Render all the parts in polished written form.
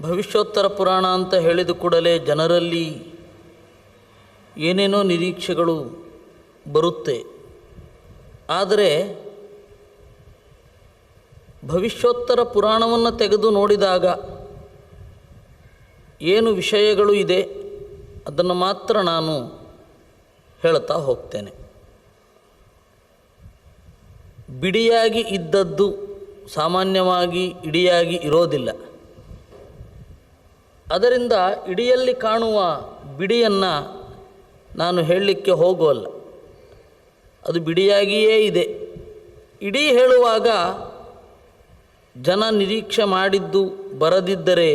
ಭವಿಷ್ಯೋತ್ತರ ಪುರಾಣ ಅಂತ ಹೇಳಿದ ಕೂಡಲೇ ಜನರಲ್ಲಿ ಏನೇನೋ ನಿರೀಕ್ಷೆಗಳು ಬರುತ್ತೆ. ಆದರೆ ಭವಿಷ್ಯೋತ್ತರ ಪುರಾಣವನ್ನು ತೆಗೆದು ನೋಡಿದಾಗ ಏನು ವಿಷಯಗಳು ಇದೆ ಅದನ್ನು ಮಾತ್ರ ನಾನು ಹೇಳ್ತಾ ಹೋಗ್ತೇನೆ. ಬಿಡಿಯಾಗಿ ಇದ್ದದ್ದು ಸಾಮಾನ್ಯವಾಗಿ ಇಡಿಯಾಗಿ ಇರೋದಿಲ್ಲ. ಅದರಿಂದ ಇಡಿಯಲ್ಲಿ ಕಾಣುವ ಬಿಡಿಯನ್ನು ನಾನು ಹೇಳಲಿಕ್ಕೆ ಹೋಗೋಲ್ಲ, ಅದು ಬಿಡಿಯಾಗಿಯೇ ಇದೆ. ಇಡೀ ಹೇಳುವಾಗ ಜನ ನಿರೀಕ್ಷೆ ಮಾಡಿದ್ದು ಬರದಿದ್ದರೆ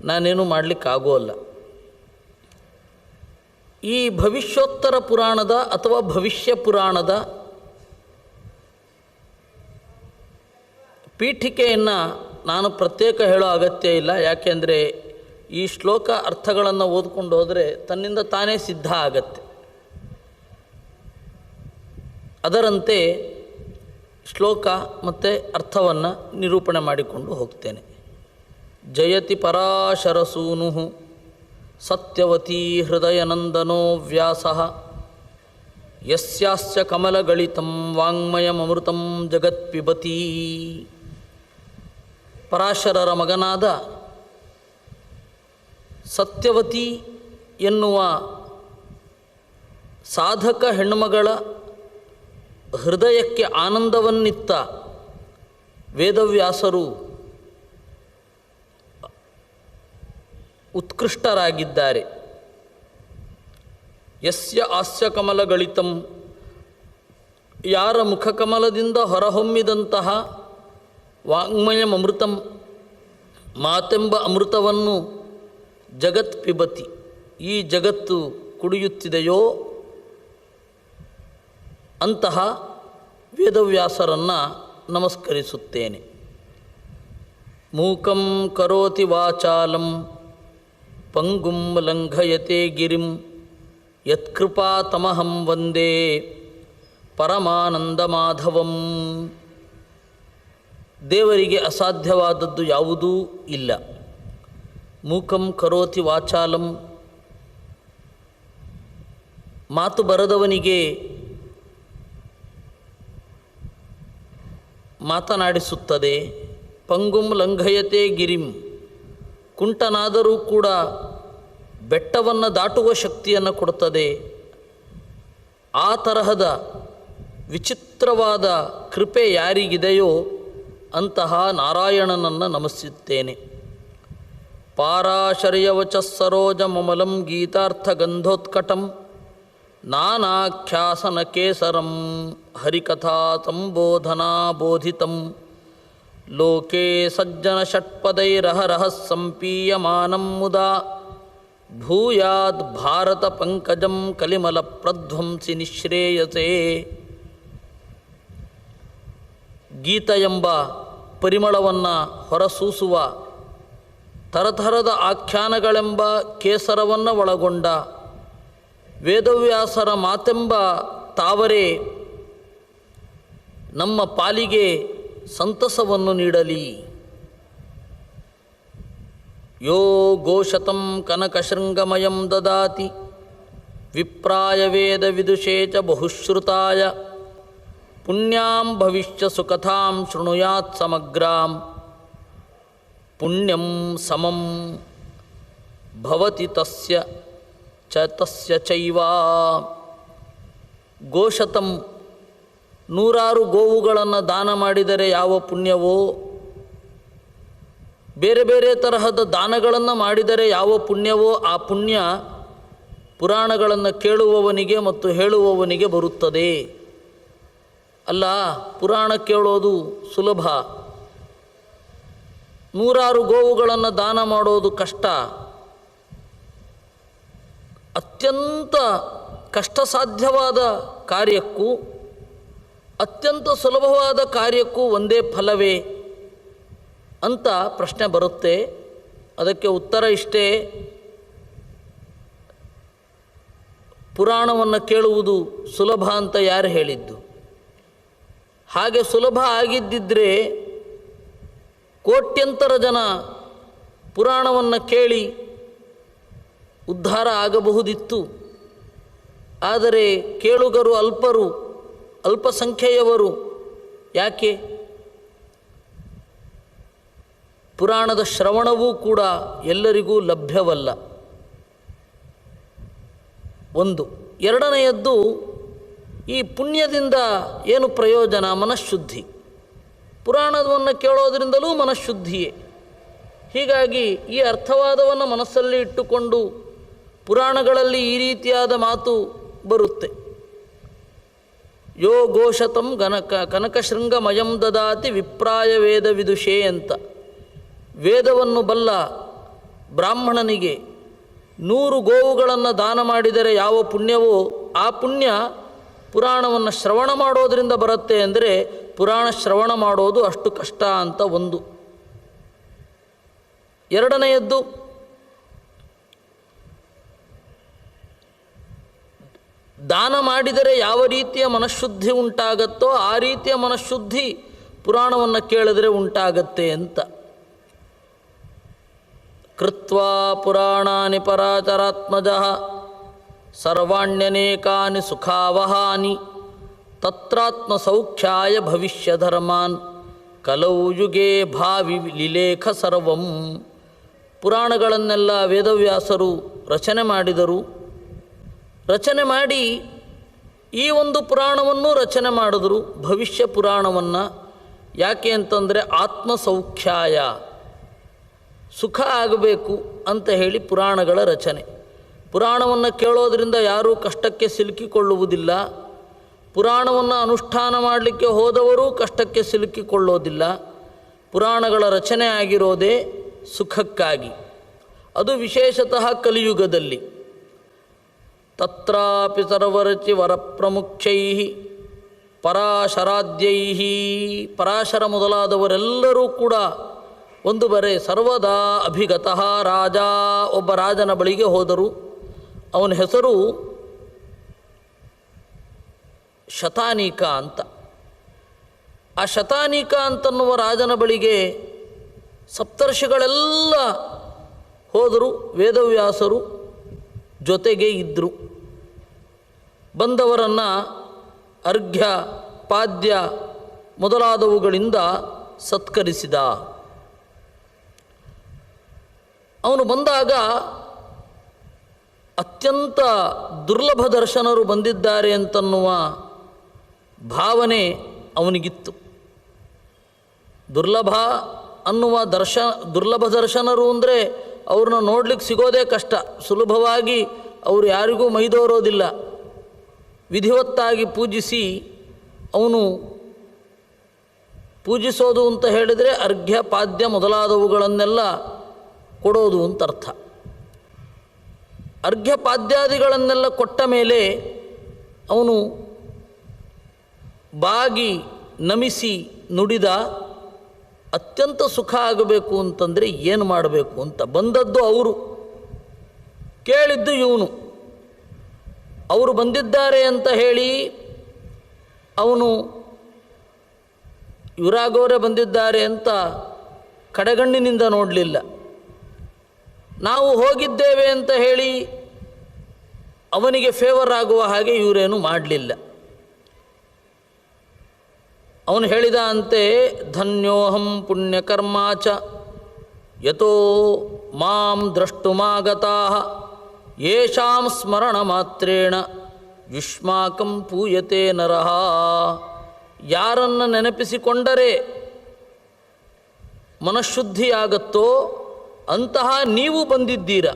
ನಾನೇನು ಮಾಡಲಿಕ್ಕಾಗೋಲ್ಲ. ಈ ಭವಿಷ್ಯೋತ್ತರ ಪುರಾಣದ ಅಥವಾ ಭವಿಷ್ಯ ಪುರಾಣದ ಪೀಠಿಕೆಯನ್ನು ನಾನು ಪ್ರತ್ಯೇಕ ಹೇಳೋ ಅಗತ್ಯ ಇಲ್ಲ. ಯಾಕೆಂದರೆ ಈ ಶ್ಲೋಕ ಅರ್ಥಗಳನ್ನು ಓದ್ಕೊಂಡು ಹೋದರೆ ತನ್ನಿಂದ ತಾನೇ ಸಿದ್ಧ ಆಗತ್ತೆ. ಅದರಂತೆ ಶ್ಲೋಕ ಮತ್ತು ಅರ್ಥವನ್ನು ನಿರೂಪಣೆ ಮಾಡಿಕೊಂಡು ಹೋಗ್ತೇನೆ. ಜಯತಿ ಪರಾಶರಸೂನು ಸತ್ಯವತೀ ಹೃದಯನಂದನೋ ವ್ಯಾಸಃ ಯಸ್ಯಾಸ್ಯ ಕಮಲಗಳಿತಂ ವಾಂಗ್ಮಯಮೃತಂ ಜಗತ್ಪಿಬತೀ. ಪರಾಶರರ ಮಗನಾದ ಸತ್ಯವತಿ ಎನ್ನುವ ಸಾಧಕ ಹೆಣ್ಣುಮಗಳ ಹೃದಯಕ್ಕೆ ಆನಂದವನ್ನಿತ್ತ ವೇದವ್ಯಾಸರು ಉತ್ಕೃಷ್ಟರಾಗಿದ್ದಾರೆ. ಯಸ್ಯ ಹಾಸ್ಯ ಕಮಲಗಳಿತಂ, ಯಾರ ಮುಖಕಮಲದಿಂದ ಹೊರಹೊಮ್ಮಿದಂತಹ ವಾಂಗ್ಮಯಂ ಅಮೃತಂ, ಮಾತೆಂಬ ಅಮೃತವನ್ನು ಜಗತ್ ಪಿಬತಿ, ಈ ಜಗತ್ತು ಕುಡಿಯುತ್ತಿದೆಯೋ ಅಂತಹ ವೇದವ್ಯಾಸರನ್ನು ನಮಸ್ಕರಿಸುತ್ತೇನೆ. ಮೂಕಂ ಕರೋತಿ ವಾಚಾಲಂ ಪಂಗುಂ ಲಂಘಯತೆ ಗಿರಿಂ ಯತ್ಕೃಪಾತಮಹಂ ವಂದೇ ಪರಮಾನಂದ ಮಾಧವಂ. ದೇವರಿಗೆ ಅಸಾಧ್ಯವಾದದ್ದು ಯಾವುದೂ ಇಲ್ಲ. ಮೂಕಂ ಕರೋತಿ ವಾಚಾಲಂ, ಮಾತು ಬರದವನಿಗೆ ಮಾತನಾಡಿಸುತ್ತದೆ. ಪಂಗುಂ ಲಂಘಯತೆ ಗಿರಿಂ, ಕುಂಟನಾದರೂ ಕೂಡ ಬೆಟ್ಟವನ್ನು ದಾಟುವ ಶಕ್ತಿಯನ್ನು ಕೊಡುತ್ತದೆ. ಆ ತರಹದ ವಿಚಿತ್ರವಾದ ಕೃಪೆ ಯಾರಿಗಿದೆಯೋ ಅಂತಹ ನಾರಾಯಣನನ್ನು ನಮಿಸುತ್ತೇನೆ. ಪಾರಾಶರ್ಯವಚ ಸರೋಜಮಮಲಂ ಗೀತಾರ್ಥಗಂಧೋತ್ಕಟಂ ನಾನಾಖ್ಯಾಸನ ಕೇಸರಂ ಹರಿಕಥಾ ಸಂಬೋಧನಾಬೋಧಿತಂ ಲೋಕೆ ಸಜ್ಜನ ಷಟ್ಪದೈರಹರಹ ಸಂಪೀಯಮಾನಂ ಮುದಾ ಭೂಯಾದ್ ಭಾರತ ಪಂಕಜಂ ಕಲಿಮಲ ಪ್ರಧ್ವಂಸಿ ನಿಶ್ರೇಯಸೇ. ಗೀತ ಎಂಬ ಪರಿಮಳವನ್ನು ಹೊರಸೂಸುವ ತರತರದ ಆಖ್ಯಾನಗಳೆಂಬ ಕೇಸರವನ್ನು ಒಳಗೊಂಡ ವೇದವ್ಯಾಸರ ಮಾತೆಂಬ ತಾವರೆ ನಮ್ಮ ಪಾಲಿಗೆ ಸಂತಸವನ್ನು ನೀಡಲಿ. ಯೋ ಗೋಶತಂ ಕನಕಶೃಂಗಮಯಂ ದದಾತಿ ವಿಪ್ರಾಯ ವೇದ ವಿದುಷೇ ಚ ಬಹುಶ್ರುತಾಯ ಪುಣ್ಯಾಂ ಭವಿಷ್ಯ ಸುಕಥಾಂ ಶೃಣುಯಾತ್ ಸಮಗ್ರಾಂ ಪುಣ್ಯಂ ಸಮಂ ಭವತಿ ತಸ್ಯ ಚೈವ. ಗೋಶತಂ, ನೂರಾರು ಗೋವುಗಳನ್ನು ದಾನ ಮಾಡಿದರೆ ಯಾವ ಪುಣ್ಯವೋ, ಬೇರೆ ಬೇರೆ ತರಹದ ದಾನಗಳನ್ನು ಮಾಡಿದರೆ ಯಾವ ಪುಣ್ಯವೋ ಆ ಪುಣ್ಯ ಪುರಾಣಗಳನ್ನು ಕೇಳುವವನಿಗೆ ಮತ್ತು ಹೇಳುವವನಿಗೆ ಬರುತ್ತದೆ. ಅಲ್ಲ, ಪುರಾಣ ಕೇಳೋದು ಸುಲಭ, ನೂರಾರು ಗೋವುಗಳನ್ನು ದಾನ ಮಾಡೋದು ಕಷ್ಟ. ಅತ್ಯಂತ ಕಷ್ಟ ಸಾಧ್ಯವಾದ ಕಾರ್ಯಕ್ಕೂ ಅತ್ಯಂತ ಸುಲಭವಾದ ಕಾರ್ಯಕ್ಕೂ ಒಂದೇ ಫಲವೇ ಅಂತ ಪ್ರಶ್ನೆ ಬರುತ್ತೆ. ಅದಕ್ಕೆ ಉತ್ತರ ಇಷ್ಟೇ, ಪುರಾಣವನ್ನು ಕೇಳುವುದು ಸುಲಭ ಅಂತ ಯಾರು ಹೇಳಿದ್ದು? ಹಾಗೆ ಸುಲಭ ಆಗಿದ್ದಿದ್ದರೆ ಕೋಟ್ಯಂತರ ಜನ ಪುರಾಣವನ್ನು ಕೇಳಿ ಉದ್ಧಾರ ಆಗಬಹುದಿತ್ತು. ಆದರೆ ಕೇಳುಗರು ಅಲ್ಪರು, ಅಲ್ಪಸಂಖ್ಯೆಯವರು. ಯಾಕೆ? ಪುರಾಣದ ಶ್ರವಣವೂ ಕೂಡ ಎಲ್ಲರಿಗೂ ಲಭ್ಯವಲ್ಲ. ಒಂದು. ಎರಡನೆಯದ್ದು, ಈ ಪುಣ್ಯದಿಂದ ಏನು ಪ್ರಯೋಜನ? ಮನಃಶುದ್ಧಿ. ಪುರಾಣವನ್ನು ಕೇಳೋದರಿಂದಲೂ ಮನಃಶುದ್ಧಿಯೇ. ಹೀಗಾಗಿ ಈ ಅರ್ಥವಾದವನ್ನು ಮನಸ್ಸಲ್ಲಿ ಇಟ್ಟುಕೊಂಡು ಪುರಾಣಗಳಲ್ಲಿ ಈ ರೀತಿಯಾದ ಮಾತು ಬರುತ್ತೆ. ಯೋ ಘೋಷತಂ ಕನಕಶೃಂಗಮಯಂ ದದಾತಿ ವಿಪ್ರಾಯ ವೇದ ವಿದುಷೇ ಅಂತ. ವೇದವನ್ನು ಬಲ್ಲ ಬ್ರಾಹ್ಮಣನಿಗೆ 100 ಗೋವುಗಳನ್ನು ದಾನ ಮಾಡಿದರೆ ಯಾವ ಪುಣ್ಯವೋ ಆ ಪುಣ್ಯ ಪುರಾಣವನ್ನು ಶ್ರವಣ ಮಾಡೋದರಿಂದ ಬರುತ್ತೆ. ಅಂದರೆ ಪುರಾಣ ಶ್ರವಣ ಮಾಡೋದು ಅಷ್ಟು ಕಷ್ಟ ಅಂತ ಒಂದು. ಎರಡನೆಯದ್ದು, ದಾನ ಮಾಡಿದರೆ ಯಾವ ರೀತಿಯ ಮನಃಶುದ್ಧಿ ಉಂಟಾಗತ್ತೋ ಆ ರೀತಿಯ ಮನಃಶುದ್ಧಿ ಪುರಾಣವನ್ನು ಕೇಳಿದರೆ ಉಂಟಾಗತ್ತೆ ಅಂತ. ಕೃತ್ವಾ ಪುರಾಣಾನಿ ಪರಾಚರಾತ್ಮಜಃ ಸರ್ವಾಣ್ಯನೇಕಾನಿ ಸುಖಾವಹಾನಿ ತತ್ರಾತ್ಮ ಸೌಖ್ಯಾಯ ಭವಿಷ್ಯಧರ್ಮಾನ್ ಕಲೌ ಯುಗೇ ಭಾವಿ ಲಿಲೇಖ ಸರ್ವಂ. ಪುರಾಣಗಳನ್ನೆಲ್ಲ ವೇದವ್ಯಾಸರು ರಚನೆ ಮಾಡಿದರು. ರಚನೆ ಮಾಡಿ ಈ ಒಂದು ಪುರಾಣವನ್ನು ರಚನೆ ಮಾಡಿದ್ರು, ಭವಿಷ್ಯ ಪುರಾಣವನ್ನು. ಯಾಕೆ ಅಂತಂದರೆ ಆತ್ಮಸೌಖ್ಯಾಯ, ಸುಖ ಆಗಬೇಕು ಅಂತ ಹೇಳಿ ಪುರಾಣಗಳ ರಚನೆ. ಪುರಾಣವನ್ನು ಕೇಳೋದರಿಂದ ಯಾರೂ ಕಷ್ಟಕ್ಕೆ ಸಿಲುಕಿಕೊಳ್ಳುವುದಿಲ್ಲ. ಪುರಾಣವನ್ನು ಅನುಷ್ಠಾನ ಮಾಡಲಿಕ್ಕೆ ಹೋದವರೂ ಕಷ್ಟಕ್ಕೆ ಸಿಲುಕಿಕೊಳ್ಳೋದಿಲ್ಲ. ಪುರಾಣಗಳ ರಚನೆ ಆಗಿರೋದೇ ಸುಖಕ್ಕಾಗಿ. ಅದು ವಿಶೇಷತಃ ಕಲಿಯುಗದಲ್ಲಿ. ತತ್ರಾಪಿ ಸರ್ವರಚಿ ವರಪ್ರಮುಖ್ಯೈ ಪರಾಶರಾದ್ಯೈ, ಪರಾಶರ ಮೊದಲಾದವರೆಲ್ಲರೂ ಕೂಡ ಒಂದು ಬರೆ ಸರ್ವದಾ ಅಭಿಗತಃ ರಾಜ, ಒಬ್ಬ ರಾಜನ ಬಳಿಗೆ ಹೋದರು. ಅವನ ಹೆಸರು ಶತಾನೀಕ ಅಂತ. ಆ ಶತಾನೀಕ ಅಂತನ್ನುವ ರಾಜನ ಬಳಿಗೆ ಸಪ್ತರ್ಷಿಗಳೆಲ್ಲ ಹೋದರು. ವೇದವ್ಯಾಸರು ಜೊತೆಗೆ ಇದ್ದರು. ಬಂದವರನ್ನು ಅರ್ಘ್ಯ ಪಾದ್ಯ ಮೊದಲಾದವುಗಳಿಂದ ಸತ್ಕರಿಸಿದ. ಅವನು ಬಂದಾಗ ಅತ್ಯಂತ ದುರ್ಲಭ ದರ್ಶನರು ಬಂದಿದ್ದಾರೆ ಅಂತನ್ನುವ ಭಾವನೆ ಅವನಿಗಿತ್ತು. ದುರ್ಲಭ ದರ್ಶನರು ಅಂದರೆ ಅವ್ರನ್ನ ನೋಡ್ಲಿಕ್ಕೆ ಸಿಗೋದೇ ಕಷ್ಟ. ಸುಲಭವಾಗಿ ಅವರು ಯಾರಿಗೂ ಮೈದೋರೋದಿಲ್ಲ. ವಿಧಿವತ್ತಾಗಿ ಪೂಜಿಸಿ, ಅವನು ಪೂಜಿಸೋದು ಅಂತ ಹೇಳಿದರೆ ಅರ್ಘ್ಯ ಪಾದ್ಯ ಮೊದಲಾದವುಗಳನ್ನೆಲ್ಲ ಕೊಡೋದು ಅಂತ ಅರ್ಥ. ಅರ್ಘ್ಯ ಪಾದ್ಯಾದಿಗಳನ್ನೆಲ್ಲ ಕೊಟ್ಟ ಮೇಲೆ ಅವನು ಬಾಗಿ ನಮಿಸಿ ನುಡಿದ, ಅತ್ಯಂತ ಸುಖ ಆಗಬೇಕು ಅಂತಂದರೆ ಏನು ಮಾಡಬೇಕು ಅಂತ. ಬಂದದ್ದು ಅವರು, ಕೇಳಿದ್ದು ಇವನು. ಅವರು ಬಂದಿದ್ದಾರೆ ಅಂತ ಹೇಳಿ ಅವನು ಇವರಾಗೋರೆ ಬಂದಿದ್ದಾರೆ ಅಂತ ಕಡೆಗಣ್ಣಿನಿಂದ ನೋಡಲಿಲ್ಲ. ನಾವು ಹೋಗಿದ್ದೇವೆ ಅಂತ ಹೇಳಿ ಅವನಿಗೆ ಫೇವರ್ ಆಗುವ ಹಾಗೆ ಇವರೇನು ಮಾಡಲಿಲ್ಲ. ಅವನು ಹೇಳಿದ ಅಂತೆ, ಧನ್ಯೋಹಂ ಪುಣ್ಯಕರ್ಮಾಚ ಯತೋ ಮಾಂ ದ್ರಷ್ಟುಮಾಗತಾಃ ಯೇಷಾಂ ಸ್ಮರಣ ಮಾತ್ರೇಣ ಯುಷ್ಮಾಕಂ ಪೂಯತೆ ನರಃ. ಯಾರನ್ನು ನೆನಪಿಸಿಕೊಂಡರೆ ಮನಃಶುದ್ಧಿಯಾಗತ್ತೋ ಅಂತಹ ನೀವು ಬಂದಿದ್ದೀರ.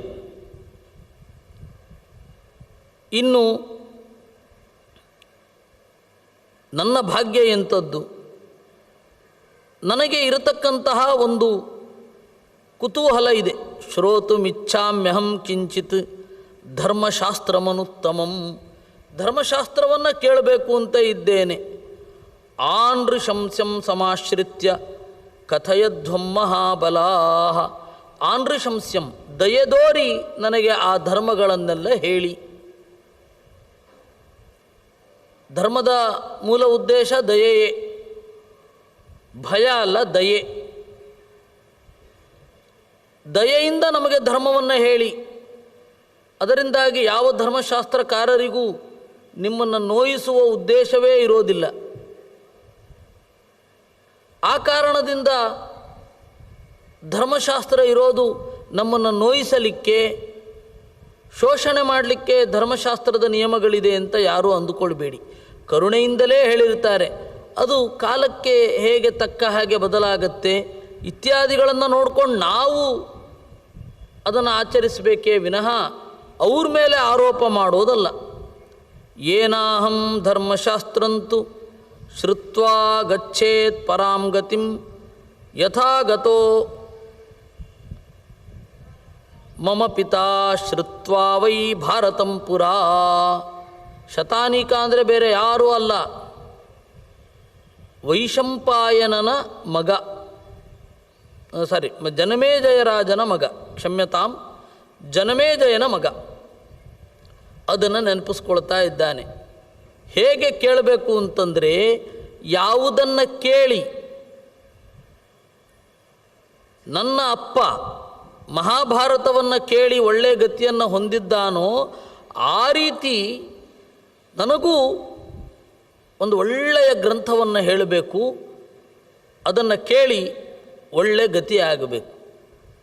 ಇನ್ನು ನನ್ನ ಭಾಗ್ಯ ಎಂಥದ್ದು? ನನಗೆ ಇರತಕ್ಕಂತಹ ಒಂದು ಕುತೂಹಲ ಇದೆ. ಶ್ರೋತುಮಿಚ್ಛಾಮ್ಯಹಂ ಕಿಂಚಿತ್ ಧರ್ಮಶಾಸ್ತ್ರಮನುತ್ತಮಂ. ಧರ್ಮಶಾಸ್ತ್ರವನ್ನು ಕೇಳಬೇಕು ಅಂತ ಇದ್ದೇನೆ. ಆನೃಶಂಸ್ಯಂ ಸಮಾಶ್ರಿತ್ಯ ಕಥಯಧ್ವಂ ಮಹಾಬಲಾಃ. ಆನೃಶಂಸ್ಯಂ, ದಯೆದೋರಿ ನನಗೆ ಆ ಧರ್ಮಗಳನ್ನೆಲ್ಲ ಹೇಳಿ. ಧರ್ಮದ ಮೂಲ ಉದ್ದೇಶ ದಯೆಯೇ, ಭಯ ಅಲ್ಲ, ದಯೆ. ದಯೆಯಿಂದ ನಮಗೆ ಧರ್ಮವನ್ನು ಹೇಳಿ. ಅದರಿಂದಾಗಿ ಯಾವ ಧರ್ಮಶಾಸ್ತ್ರಕಾರರಿಗೂ ನಿಮ್ಮನ್ನು ನೋಯಿಸುವ ಉದ್ದೇಶವೇ ಇರೋದಿಲ್ಲ. ಆ ಕಾರಣದಿಂದ ಧರ್ಮಶಾಸ್ತ್ರ ಇರೋದು ನಮ್ಮನ್ನು ನೋಯಿಸಲಿಕ್ಕೆ, ಶೋಷಣೆ ಮಾಡಲಿಕ್ಕೆ ಧರ್ಮಶಾಸ್ತ್ರದ ನಿಯಮಗಳಿದೆ ಅಂತ ಯಾರೂ ಅಂದುಕೊಳ್ಬೇಡಿ. ಕರುಣೆಯಿಂದಲೇ ಹೇಳಿರ್ತಾರೆ. ಅದು ಕಾಲಕ್ಕೆ ಹೇಗೆ ತಕ್ಕ ಹಾಗೆ ಬದಲಾಗತ್ತೆ ಇತ್ಯಾದಿಗಳನ್ನು ನೋಡ್ಕೊಂಡು ನಾವು ಅದನ್ನು ಆಚರಿಸಬೇಕೇ ವಿನಃ ಅವ್ರ ಮೇಲೆ ಆರೋಪ ಮಾಡೋದಲ್ಲ. ಏನಾಹಂ ಧರ್ಮಶಾಸ್ತ್ರಂತು ಶ್ರುತ್ವಾ ಗಚ್ಚೇತ್ ಪರಾಂ ಗತಿಂ ಯಥಾ ಗತೋ ಮಮ ಪಿತಾ ಶ್ರುತ್ವಾ ವೈ ಭಾರತಂ ಪುರಾ. ಶತಾನೀಕ ಅಂದರೆ ಬೇರೆ ಯಾರೂ ಅಲ್ಲ, ವೈಶಂಪಾಯನನ ಮಗ, ಜನಮೇಜಯರಾಜನ ಮಗ, ಕ್ಷಮ್ಯತಾಂ, ಜನಮೇಜಯನ ಮಗ. ಅದನ್ನು ನೆನಪಿಸ್ಕೊಳ್ತಾ ಇದ್ದಾನೆ. ಹೇಗೆ ಕೇಳಬೇಕು ಅಂತಂದರೆ, ಯಾವುದನ್ನು ಕೇಳಿ ನನ್ನ ಅಪ್ಪ ಮಹಾಭಾರತವನ್ನು ಕೇಳಿ ಒಳ್ಳೆಯ ಗತಿಯನ್ನು ಹೊಂದಿದ್ದಾನೋ ಆ ರೀತಿ ನನಗೂ ಒಂದು ಒಳ್ಳೆಯ ಗ್ರಂಥವನ್ನು ಹೇಳಬೇಕು, ಅದನ್ನು ಕೇಳಿ ಒಳ್ಳೆ ಗತಿಯಾಗಬೇಕು.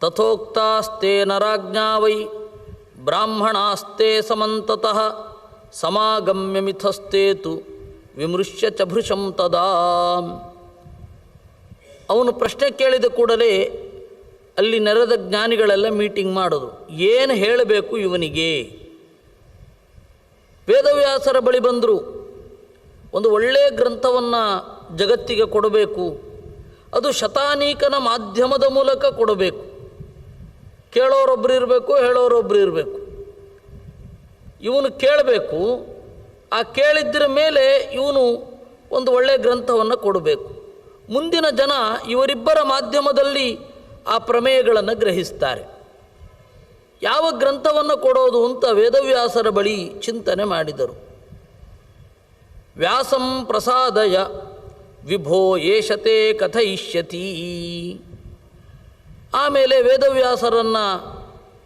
ತಥೋಕ್ತಾಸ್ತೆ ನರಾಜ್ಞಾ ವೈ ಬ್ರಾಹ್ಮಣಾಸ್ತೆ ಸಮಂತತಃ ಸಮಾಗಮ್ಯ ಮಿಥಸ್ತೇತು ವಿಮೃಶ್ಯ ಚ ಭೃಶಂ ತದಾ. ಅವನು ಪ್ರಶ್ನೆ ಕೇಳಿದ ಕೂಡಲೇ ಅಲ್ಲಿ ನೆರೆದ ಜ್ಞಾನಿಗಳೆಲ್ಲ ಮೀಟಿಂಗ್ ಮಾಡೋದು. ಏನು ಹೇಳಬೇಕು ಇವನಿಗೆ? ವೇದವ್ಯಾಸರ ಬಳಿ ಬಂದರು. ಒಂದು ಒಳ್ಳೆಯ ಗ್ರಂಥವನ್ನು ಜಗತ್ತಿಗೆ ಕೊಡಬೇಕು, ಅದು ಶತಾನೀಕನ ಮಾಧ್ಯಮದ ಮೂಲಕ ಕೊಡಬೇಕು. ಕೇಳೋರೊಬ್ಬರು ಇರಬೇಕು, ಹೇಳೋರೊಬ್ಬರು ಇರಬೇಕು. ಇವನು ಕೇಳಬೇಕು, ಆ ಕೇಳಿದ್ದರ ಮೇಲೆ ಇವನು ಒಂದು ಒಳ್ಳೆಯ ಗ್ರಂಥವನ್ನು ಕೊಡಬೇಕು. ಮುಂದಿನ ಜನ ಇವರಿಬ್ಬರ ಮಾಧ್ಯಮದಲ್ಲಿ ಆ ಪ್ರಮೇಯಗಳನ್ನು ಗ್ರಹಿಸ್ತಾರೆ. ಯಾವ ಗ್ರಂಥವನ್ನು ಕೊಡೋದು ಅಂತ ವೇದವ್ಯಾಸರ ಬಳಿ ಚಿಂತನೆ ಮಾಡಿದರು. ವ್ಯಾಸಂ ಪ್ರಸಾದಯ ವಿಭೋ ಏಷತೆ ಕಥಯಿಷ್ಯತಿ. ಆಮೇಲೆ ವೇದವ್ಯಾಸರನ್ನು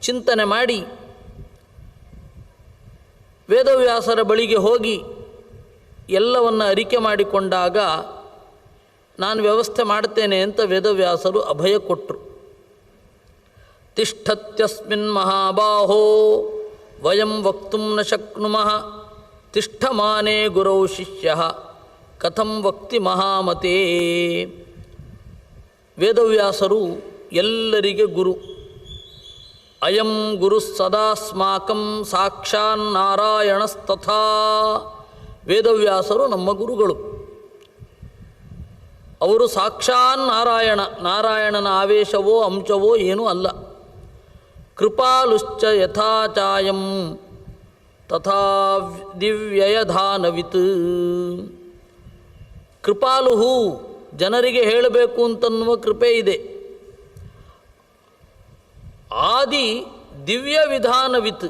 ಚಿಂತನೆ ಮಾಡಿ ವೇದವ್ಯಾಸರ ಬಳಿಗೆ ಹೋಗಿ ಎಲ್ಲವನ್ನು ಅರಿಕೆ ಮಾಡಿಕೊಂಡಾಗ ನಾನು ವ್ಯವಸ್ಥೆ ಮಾಡ್ತೇನೆ ಅಂತ ವೇದವ್ಯಾಸರು ಅಭಯ ಕೊಟ್ಟರು. ತಿಷ್ಠತ್ಯಸ್ಮಿನ್ ಮಹಾಬಾಹೋ ವಯಂ ವಕ್ತುಂ ನ ಶಕ್ನುಮಃ ತಿಷ್ಠಮಾನೇ ಗುರೌ ಶಿಷ್ಯ ಕಥಂ ವಕ್ತಿ ಮಹಾಮತೇ. ವೇದವ್ಯಾಸರು ಎಲ್ಲರಿಗೆ ಗುರು. ಅಯಂ ಗುರು ಸದಾಸ್ಮಾಕಂ ಸಾಕ್ಷಾನ್ನಾರಾಯಣಸ್ತಥಾ. ವೇದವ್ಯಾಸರು ನಮ್ಮ ಗುರುಗಳು. ಅವರು ಸಾಕ್ಷಾನ್ನಾರಾಯಣ, ನಾರಾಯಣನ ಆವೇಶವೋ ಅಂಶವೋ ಏನೂ ಅಲ್ಲ. ಕೃಪಾಲುಶ್ಚ ಯಥಾಚಾಯಂ ತಥಾ ದಿವ್ಯಯಧಾನವಿತ್. ಕೃಪಾಲುಹು, ಜನರಿಗೆ ಹೇಳಬೇಕು ಅಂತನ್ನುವ ಕೃಪೆ ಇದೆ. ಆದಿ ದಿವ್ಯ ವಿಧಾನವಿತ್,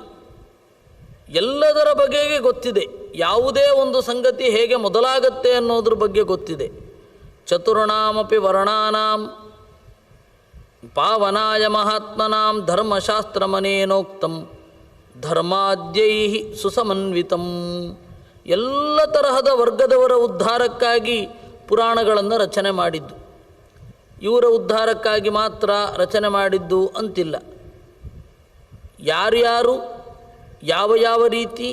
ಎಲ್ಲದರ ಬಗೆಗೆ ಗೊತ್ತಿದೆ. ಯಾವುದೇ ಒಂದು ಸಂಗತಿ ಹೇಗೆ ಮೊದಲಾಗತ್ತೆ ಅನ್ನೋದ್ರ ಬಗ್ಗೆ ಗೊತ್ತಿದೆ. ಚತುರ್ಣಾಮಪಿ ವರ್ಣಾನಾಂ ಪಾವನಾಯ ಮಹಾತ್ಮನಾಂ ಧರ್ಮಶಾಸ್ತ್ರಮನೇನೋಕ್ತಂ ಧರ್ಮಾದ್ಯೈ ಸುಸಮನ್ವಿತಂ. ಎಲ್ಲ ತರಹದ ವರ್ಗದವರ ಉದ್ಧಾರಕ್ಕಾಗಿ ಪುರಾಣಗಳನ್ನು ರಚನೆ ಮಾಡಿದ್ದು. ಇವರ ಉದ್ಧಾರಕ್ಕಾಗಿ ಮಾತ್ರ ರಚನೆ ಮಾಡಿದ್ದು ಅಂತಿಲ್ಲ. ಯಾರ್ಯಾರು ಯಾವ ಯಾವ ರೀತಿ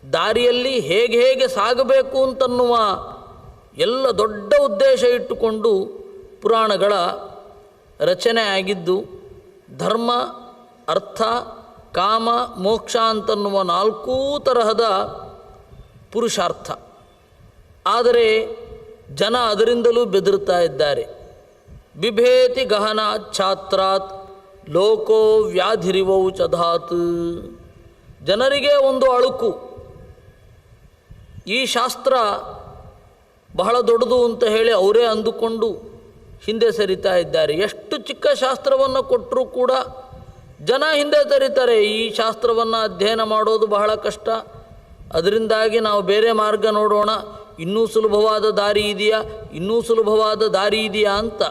ದಾರಿಯಲ್ಲಿ ಹೇಗೆ ಹೇಗೆ ಸಾಗಬೇಕು ಅಂತನ್ನುವ ಎಲ್ಲ ದೊಡ್ಡ ಉದ್ದೇಶ ಇಟ್ಟುಕೊಂಡು ಪುರಾಣಗಳ ರಚನೆ ಆಗಿದ್ದು. ಧರ್ಮ, ಅರ್ಥ, ಕಾಮ, ಮೋಕ್ಷ ಅಂತನ್ನುವ 4 ತರಹದ ಪುರುಷಾರ್ಥ. ಆದರೆ ಜನ ಅದರಿಂದಲೂ ಬೆದರುತ್ತಾ ಇದ್ದಾರೆ. ಬಿಭೇತಿ ಗಹನಾತ್ ಛಾತ್ರಾತ್ ಲೋಕೋ ವ್ಯಾಧಿರಿವೌ ಚಧಾತ್. ಜನರಿಗೆ ಒಂದು ಅಳುಕು, ಈ ಶಾಸ್ತ್ರ ಬಹಳ ದೊಡ್ಡದು ಅಂತ ಹೇಳಿ ಅವರೇ ಅಂದುಕೊಂಡು ಹಿಂದೆ ಸರಿತಾ ಇದ್ದಾರೆ. ಎಷ್ಟು ಚಿಕ್ಕ ಶಾಸ್ತ್ರವನ್ನು ಕೊಟ್ಟರೂ ಕೂಡ ಜನ ಹಿಂದೆ ಸರಿತಾರೆ. ಈ ಶಾಸ್ತ್ರವನ್ನು ಅಧ್ಯಯನ ಮಾಡೋದು ಬಹಳ ಕಷ್ಟ, ಅದರಿಂದಾಗಿ ನಾವು ಬೇರೆ ಮಾರ್ಗ ನೋಡೋಣ, ಇನ್ನೂ ಸುಲಭವಾದ ದಾರಿ ಇದೆಯಾ, ಇನ್ನೂ ಸುಲಭವಾದ ದಾರಿ ಇದೆಯಾ ಅಂತ